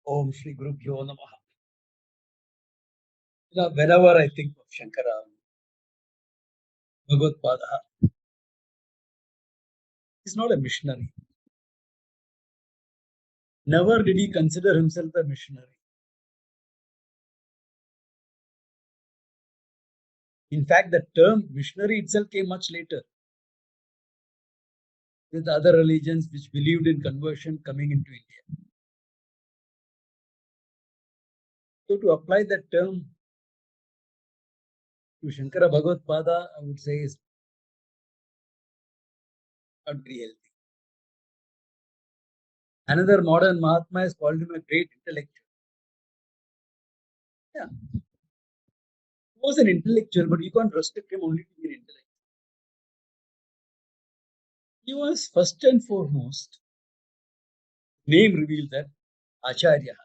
Om Shri Gurubhyo Namaha. Whenever I think of Shankara, Bhagavad-pada, he's not a missionary. Never did he consider himself a missionary. In fact, the term missionary itself came much later, with other religions which believed in conversion coming into India. So to apply that term to Shankara Bhagavad-pada, I would say is not very healthy. Another modern Mahatma has called him a great intellectual. Yeah, he was an intellectual, but you can't restrict him only to be an intellectual. He was first and foremost, name revealed that, Acharya.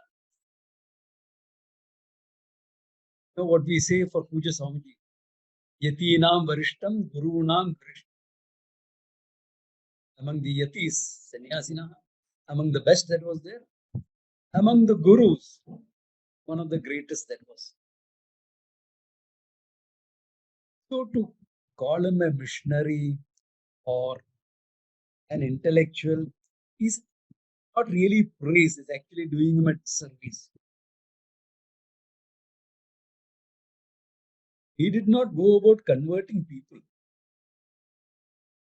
So what we say for Puja Swamiji, Yatinam Varishtam Gurunam Krishna. Among the Yatis, Sannyasina, among the best that was there, among the Gurus, one of the greatest that was. So to call him a missionary or an intellectual is not really praise, it's actually doing him a service. He did not go about converting people.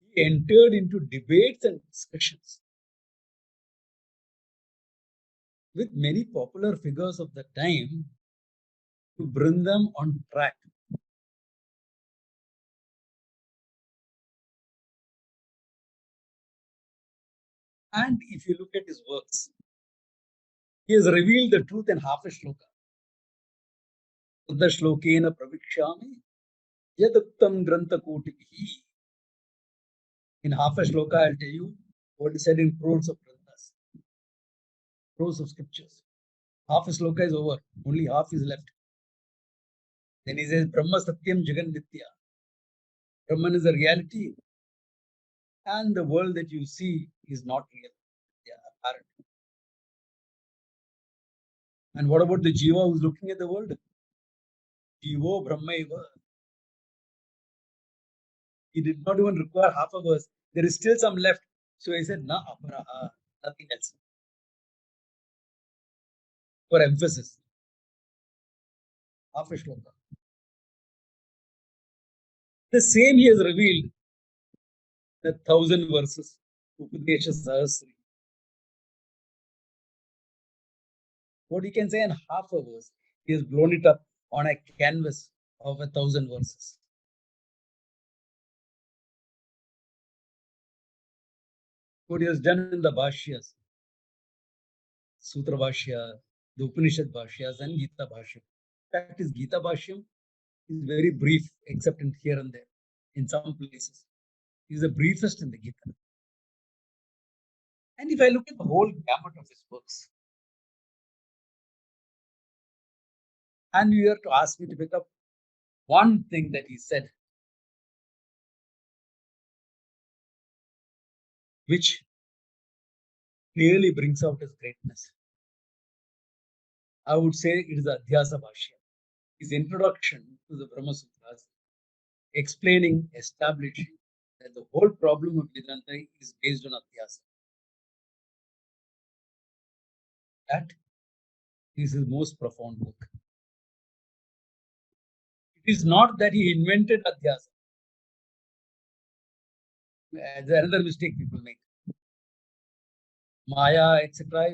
He entered into debates and discussions with many popular figures of the time to bring them on track. And if you look at his works, he has revealed the truth in half a shloka. Tadda shlokena pravikshami yaduktam grantha kotihi. In half a shloka, I'll tell you what is said in crores of granthas, crores of scriptures. Half a shloka is over, only half is left. Then he says, Brahma Satyam Jagan Nitya. Brahman is a reality, and the world that you see is not real. They are apparent. And what about the Jiva who's looking at the world? Jivo Brahmaiva. He did not even require half a verse. There is still some left. So he said, Na aparaha, nothing else. For emphasis. Half a shloka. The same he has revealed the 1,000 verses. Upadesha Sahasri. What he can say in half a verse, he has blown it up on a canvas of 1,000 verses. What he has done in the Bhashyas, Sutra Bhashya, the Upanishad Bhashyas, and Gita Bhashya. In fact, his Gita Bhashyam is very brief, except in here and there, in some places. He is the briefest in the Gita. And if I look at the whole gamut of his books, and you have to ask me to pick up one thing that he said, which clearly brings out his greatness, I would say it is Adhyasa Bhashya. His introduction to the Brahma Sutras, explaining, establishing that the whole problem of Vedanta is based on Adhyasa. That is his most profound book. It is not that he invented Adhyasa. That's another mistake people make. Maya, etc.,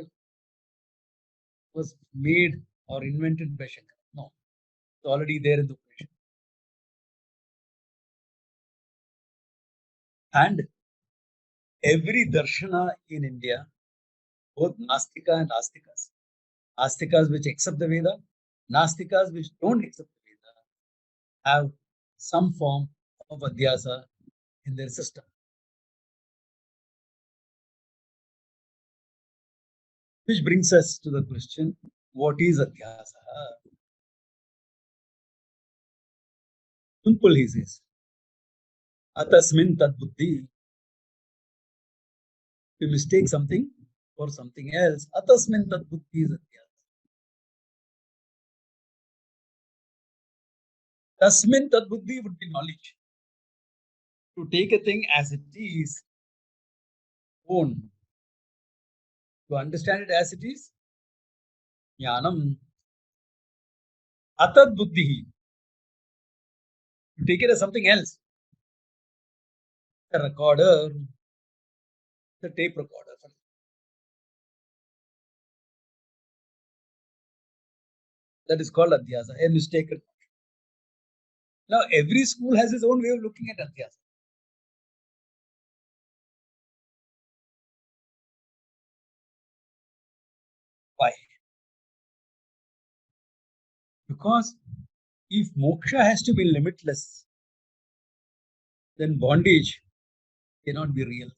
was made or invented by Shankara. No, it's already there in the Upanishad. And every darshana in India, both Nastika and Astikas, Astikas which accept the Veda, Nastikas which don't accept the Veda, have some form of Adhyasa in their system. Which brings us to the question, what is Adhyasa? Simple, he says. Atasmin tad buddhi. To mistake something for something else. Atasmin tad buddhi is Adhyasa. Tasmin tad buddhi would be knowledge. To take a thing as it is, own. To understand it as it is, jnanam. Atad buddhi. To take it as something else. A recorder, the tape recorder. That is called adhyasa, a mistaken. Now, every school has its own way of looking at adhyasa. Why? Because if moksha has to be limitless, then bondage cannot be real.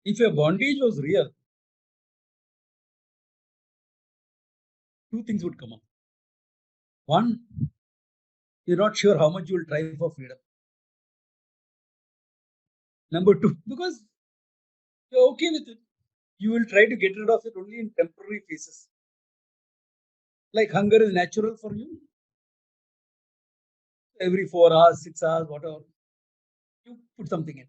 If a bondage was real, two things would come up. One, you're not sure how much you will try for freedom. Number two, because you're okay with it, you will try to get rid of it only in temporary phases. Like hunger is natural for you. Every 4 hours, 6 hours, whatever, you put something in.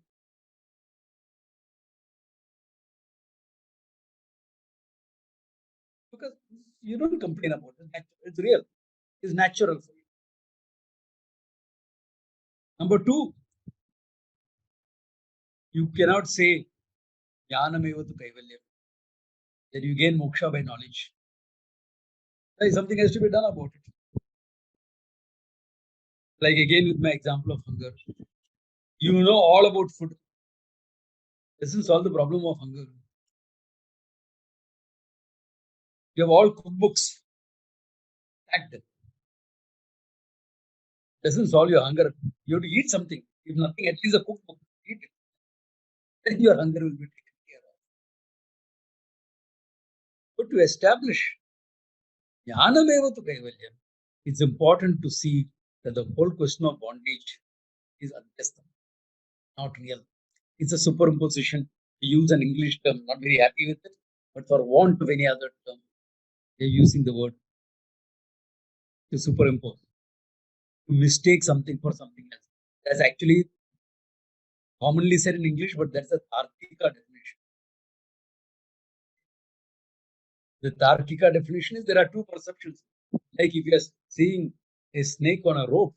Because you don't complain about it. It's real. It's natural for you. Number two, you cannot say jnanameva tu kaivalyam, that you gain moksha by knowledge. Like something has to be done about it. Like again with my example of hunger. You know all about food. Doesn't solve the problem of hunger. You have all cookbooks. That doesn't solve your hunger. You have to eat something. If nothing, at least a cookbook. Eat it. Then your hunger will be taken care of. But to establish jnanameva tu kaivalyam, it's important to see that the whole question of bondage is adhyasta, not real. It's a superimposition. We use an English term, not very happy with it, but for want of any other term, they're using the word to superimpose, to mistake something for something else. That's actually commonly said in English, but that's a Tarkika definition. The Tarkika definition is there are two perceptions. Like if you're seeing a snake on a rope,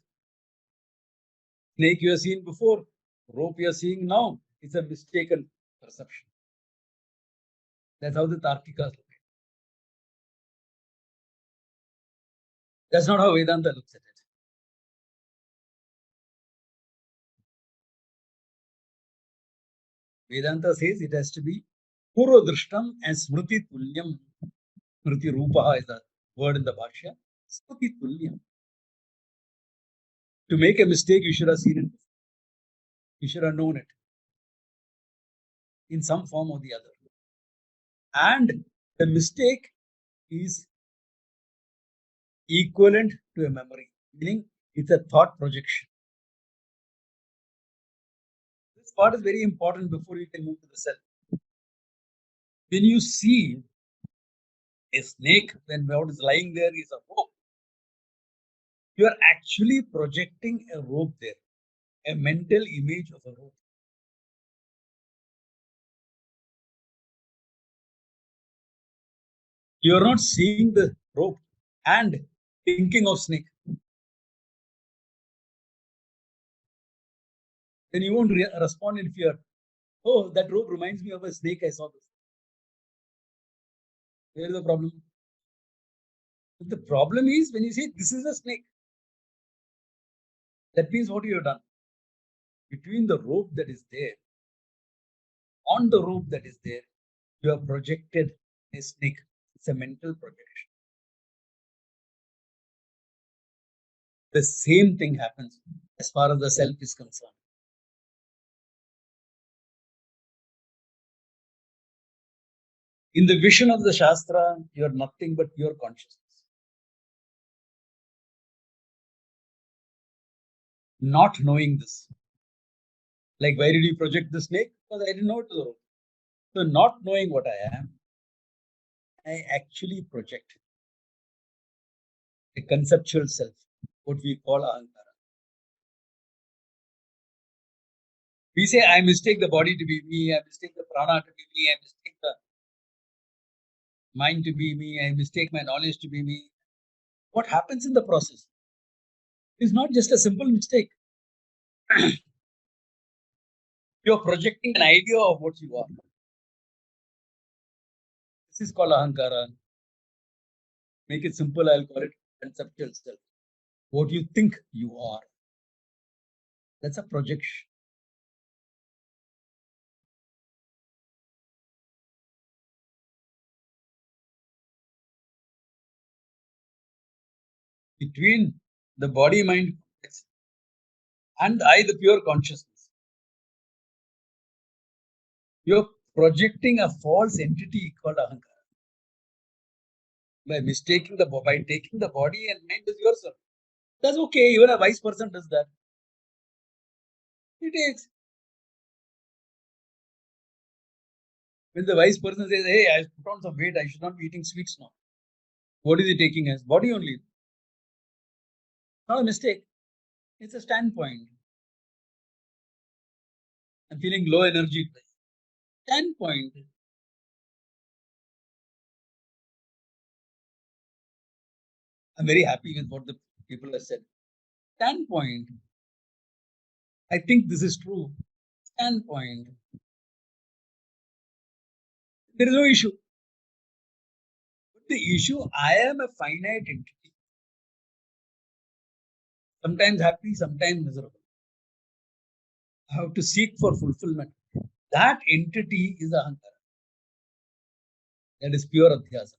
snake you have seen before, rope you are seeing now, it's a mistaken perception. That's how the Tarkikas look at it. That's not how Vedanta looks at it. Vedanta says it has to be Purva Drishtam and Smriti Tulyam. Smriti Rupaha is the word in the Bhashya. Smriti Tulyam. To make a mistake, you should have seen it. You should have known it in some form or the other. And the mistake is equivalent to a memory, meaning it's a thought projection. This part is very important before you can move to the self. When you see a snake, when what is lying there is a rope, you are actually projecting a rope there, a mental image of a rope. You are not seeing the rope and thinking of snake. Then you won't respond in fear. Oh, that rope reminds me of a snake I saw this. Where is the problem? The problem is when you say this is a snake, that means what you have done. Between the rope that is there, on the rope that is there, you have projected a snake. It's a mental projection. The same thing happens as far as the self is concerned. In the vision of the Shastra, you are nothing but pure consciousness. Not knowing this. Like, why did you project the snake? Because I didn't know it was a rope. So, not knowing what I am, I actually project. a conceptual self, what we call ahankara. We say, I mistake the body to be me, I mistake the prana to be me, I mistake the mind to be me, I mistake my knowledge to be me. What happens in the process is not just a simple mistake. You're projecting an idea of what you are. This is called ahankara. Make it simple, I'll call it conceptual self. What you think you are. That's a projection. Between the body mind and I, the pure consciousness, you're projecting a false entity called ahankara by taking the body and mind as yourself. That's okay. Even a wise person does that. He takes. When the wise person says, "Hey, I put on some weight. I should not be eating sweets now." What is he taking as body only? Not a mistake. It's a standpoint. I'm feeling low energy today. Standpoint. I'm very happy with what the people have said. Standpoint. I think this is true. Standpoint. There is no issue. But the issue, I am a finite entity. Sometimes happy, sometimes miserable. I have to seek for fulfillment. That entity is ahankara. That is pure adhyasa.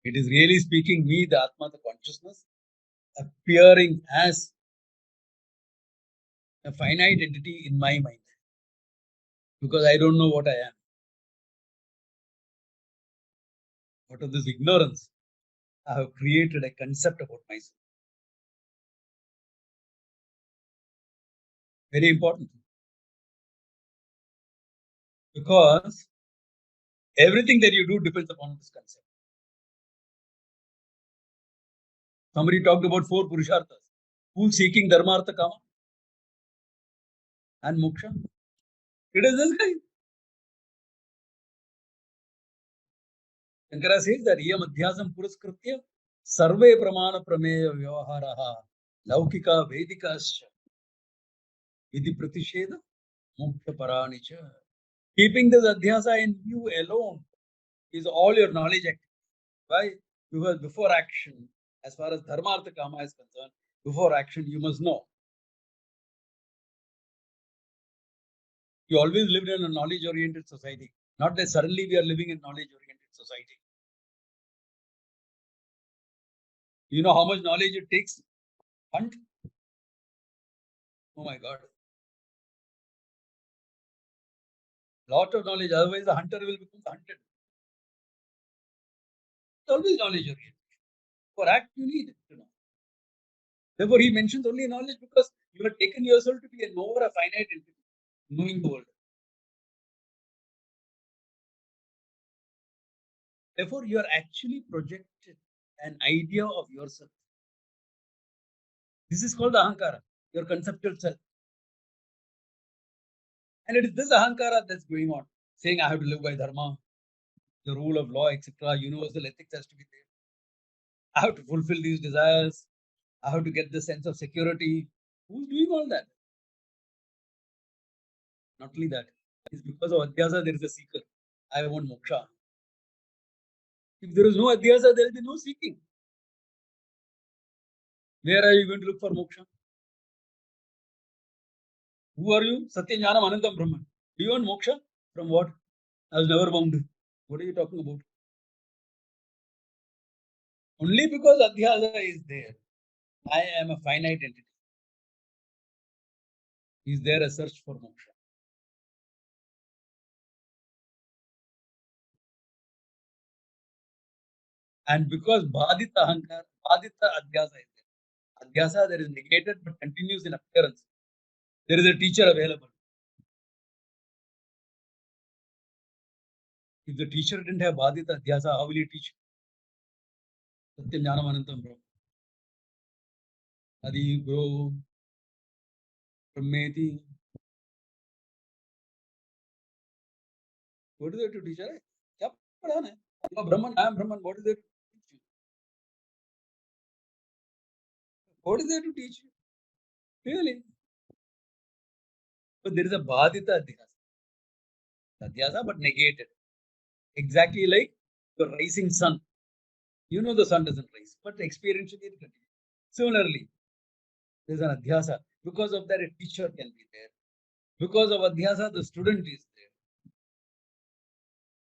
It is really speaking me, the Atma, the consciousness, appearing as a finite entity in my mind. Because I don't know what I am. Out of this ignorance, I have created a concept about myself. Very important. Because everything that you do depends upon this concept. Somebody talked about 4 purusharthas. Who's seeking dharma, artha, kama, and moksha? It is this guy. Shankara says that iyam adhyasam puraskritya sarve pramana prameya vyavaharaha laukika vedikascha vidhi pratisheda moksha paranicha. Keeping this adhyasa in view alone is all your knowledge activity. Why? Because before action, as far as dharma, artha, kama is concerned, before action, you must know. You always lived in a knowledge-oriented society. Not that suddenly we are living in knowledge-oriented society. You know how much knowledge it takes? Hunt. Oh my God. Lot of knowledge. Otherwise, the hunter will become hunted. It's always knowledge-oriented. For act, you need to know. Therefore, he mentions only knowledge because you have taken yourself to be a knower, a finite entity, knowing the world. Therefore, you are actually projected an idea of yourself. This is called ahankara, your conceptual self. And it is this ahankara that's going on, saying I have to live by dharma, the rule of law, etc. Universal ethics has to be there. I have to fulfill these desires. I have to get the sense of security. Who's doing all that? Not only that, it's because of adhyasa there is a seeker. I want moksha. If there is no adhyasa, there will be no seeking. Where are you going to look for moksha? Who are you? Satya Jnanam Anantam Brahman. Do you want moksha? From what? I was never bound. What are you talking about? Only because adhyasa is there. I am a finite entity. Is there a search for moksha? And because Bhadita Ahankar, Bhadita Adhyasa is there. Adhyasa there is negated but continues in appearance. There is a teacher available. If the teacher didn't have Badita Adhyasa, how will he teach? Satyam Jnanam Anantam Brahma. Adi Guru Brahmeti. What is there to teach? क्या पढ़ाना है? You are Brahman, I am Brahman. What is there to teach you? What is there to teach you? Really? But there is a Badita Adhyasa. Adhyasa, but negated. Exactly like the rising sun. You know the sun doesn't rise, but experientially it continues. Similarly, there's an Adhyasa. Because of that, a teacher can be there. Because of Adhyasa, the student is there.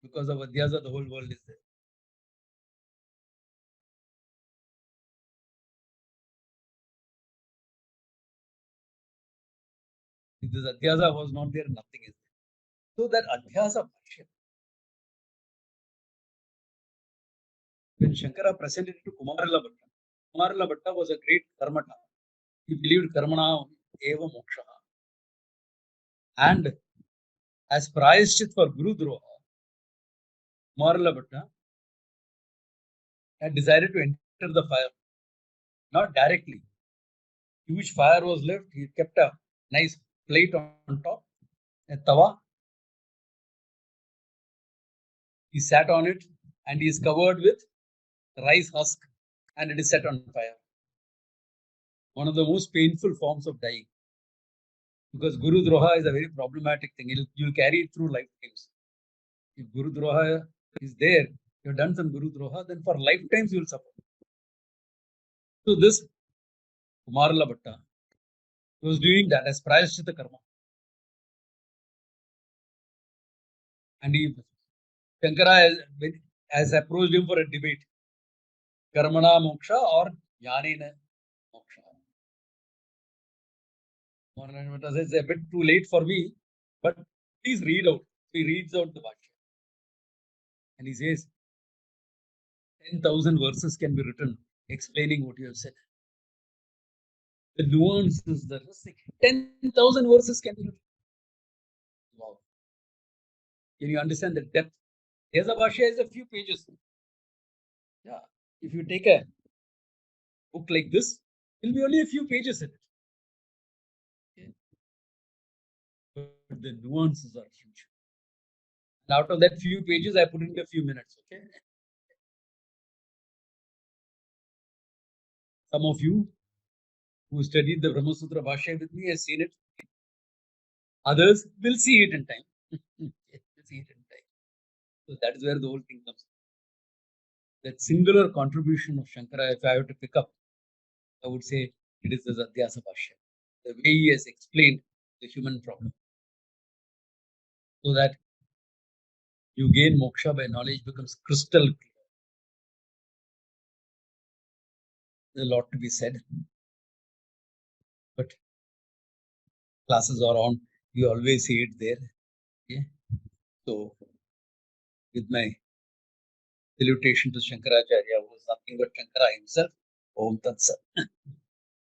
Because of Adhyasa, the whole world is there. If this Adhyasa was not there, nothing is there. So that Adhyasa Bhashya, when Shankara presented it to Kumarila Bhatta, Kumarila Bhatta was a great karmata. He believed karmana eva moksha. And as prayashchit for Guru Droha, Kumarila Bhatta had decided to enter the fire. Not directly. Huge fire was left. He kept a nice plate on top, a tawa. He sat on it and he is covered with rice husk and it is set on fire. One of the most painful forms of dying. Because Guru Droha is a very problematic thing. You'll carry it through lifetimes. If Guru Droha is there, you've done some Guru Droha, then for lifetimes you'll suffer. So this Kumarala Bhatta was doing that as Prayashchita Karma. And Shankara has approached him for a debate. Karmana moksha or Jnanena moksha. Kumarala Bhatta says, it's a bit too late for me, but please read out. He reads out the Bhashya. And he says, 10,000 verses can be written explaining what you have said. The nuances, the 10,000 verses can be written. Wow. Can you understand the depth? Adhyasa Bhashya is a few pages. Yeah. If you take a book like this, it will be only a few pages in it. Okay. But the nuances are huge. And out of that few pages, I put in a few minutes. Okay. Some of you who studied the Brahma Sutra Bhashya with me has seen it. Others will see it in time. Will see it in time. So that is where the whole thing comes. That singular contribution of Shankara, if I have to pick up, I would say it is the Adhyasa Bhashya. The way he has explained the human problem. So that you gain moksha by knowledge becomes crystal clear. There's a lot to be said. But classes are on. We always see it there. Okay? So, with my salutation to Shankaracharya, who is nothing but Shankara himself, Om Tat Sat.